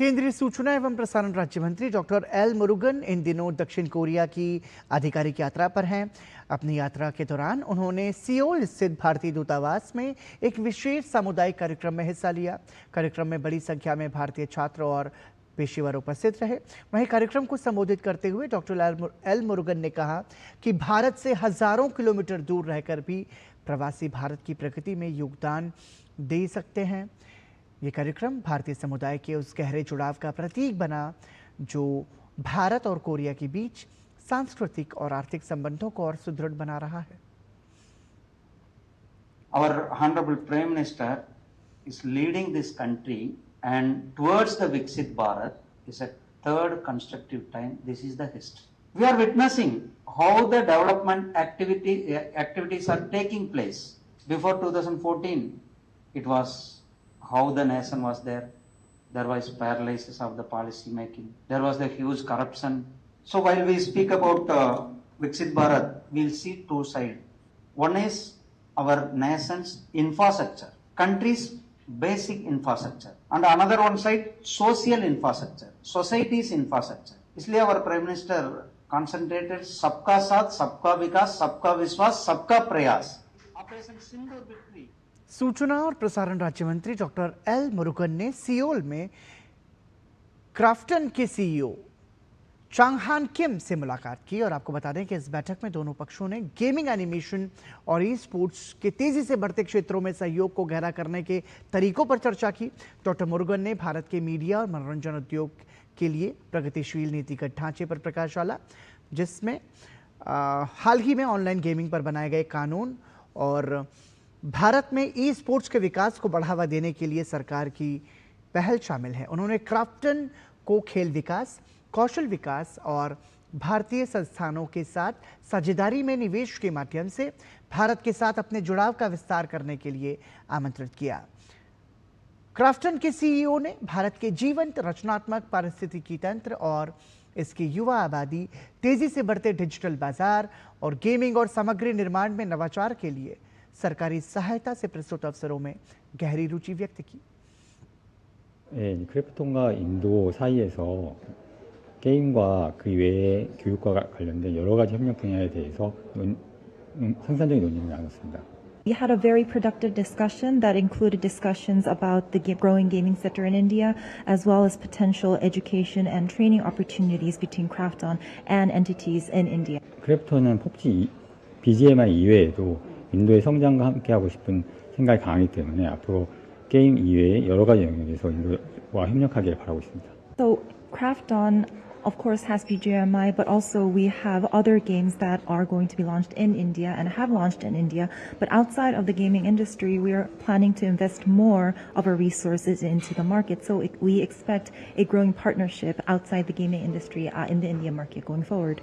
केंद्रीय सूचना एवं प्रसारण राज्य मंत्री डॉक्टर एल मुरुगन इन दिनों दक्षिण कोरिया की आधिकारिक यात्रा पर हैं। अपनी यात्रा के दौरान उन्होंने सियोल स्थित भारतीय दूतावास में एक विशेष सामुदायिक कार्यक्रम में हिस्सा लिया। कार्यक्रम में बड़ी संख्या में भारतीय छात्र और पेशेवर उपस्थित रहे। वहीं कार्यक्रम को संबोधित करते हुए डॉक्टर एल मुरुगन ने कहा कि भारत से हजारों किलोमीटर दूर रहकर भी प्रवासी भारत की प्रगति में योगदान दे सकते हैं। ये कार्यक्रम भारतीय समुदाय के उस गहरे जुड़ाव का प्रतीक बना जो भारत और कोरिया के बीच सांस्कृतिक और आर्थिक संबंधों को और सुदृढ़ बना रहा है। Our Honorable Prime Minister is leading this country and towards the Viksit Bharat is a third constructive time. This is the history. We are witnessing how the development activities are taking place. Before 2014, it was how the nation was there. There was paralysis of the policy making. There was the huge corruption. So while we speak about Viksit Bharat, we'll see two sides. One is our nation's infrastructure, country's basic infrastructure, and another one side social infrastructure, society's infrastructure. इसलिए our Prime Minister concentrated सबका साथ, सबका विकास, सबका विश्वास, सबका प्रयास. Operation सिंदूर victory. सूचना और प्रसारण राज्य मंत्री डॉक्टर एल मुरुगन ने सियोल में क्राफ्टन के सीईओ चांगहान किम से मुलाकात की और आपको बता दें कि इस बैठक में दोनों पक्षों ने गेमिंग, एनिमेशन और ई स्पोर्ट्स के तेजी से बढ़ते क्षेत्रों में सहयोग को गहरा करने के तरीकों पर चर्चा की। डॉक्टर मुरुगन ने भारत के मीडिया और मनोरंजन उद्योग के लिए प्रगतिशील नीतिगत ढांचे पर प्रकाश डाला, जिसमें हाल ही में ऑनलाइन गेमिंग पर बनाए गए कानून और भारत में ई स्पोर्ट्स के विकास को बढ़ावा देने के लिए सरकार की पहल शामिल है। उन्होंने क्राफ्टन को खेल विकास, कौशल विकास और भारतीय संस्थानों के साथ साझेदारी में निवेश के माध्यम से भारत के साथ अपने जुड़ाव का विस्तार करने के लिए आमंत्रित किया। क्राफ्टन के सीईओ ने भारत के जीवंत रचनात्मक पारिस्थितिकी तंत्र और इसकी युवा आबादी, तेजी से बढ़ते डिजिटल बाजार और गेमिंग और सामग्री निर्माण में नवाचार के लिए सरकारी सहायता से प्रस्तुत अवसरों में गहरी रुचि व्यक्त की। 크래프톤과 인도 사이에서 게임과 그 외에 교육과 관련된 여러 가지 협력 분야에 대해서 생산적인 논의를 나눴습니다. We had a very productive discussion that included discussions about the growing gaming sector in India, as well as potential education and training opportunities between Krafton and entities in India. 크래프톤은 PUBG, BGMI 이외에도 인도의 성장과 함께하고 싶은 생각이 강하기 때문에 앞으로 게임 이외의 여러 가지 영역에서 인도와 협력하기를 바라고 있습니다. So Krafton, of course, has BGMI, but also we have other games that are going to be launched in India and have launched in India. But outside of the gaming industry, we are planning to invest more of our resources into the market. So we expect a growing partnership outside the gaming industry in the Indian market going forward.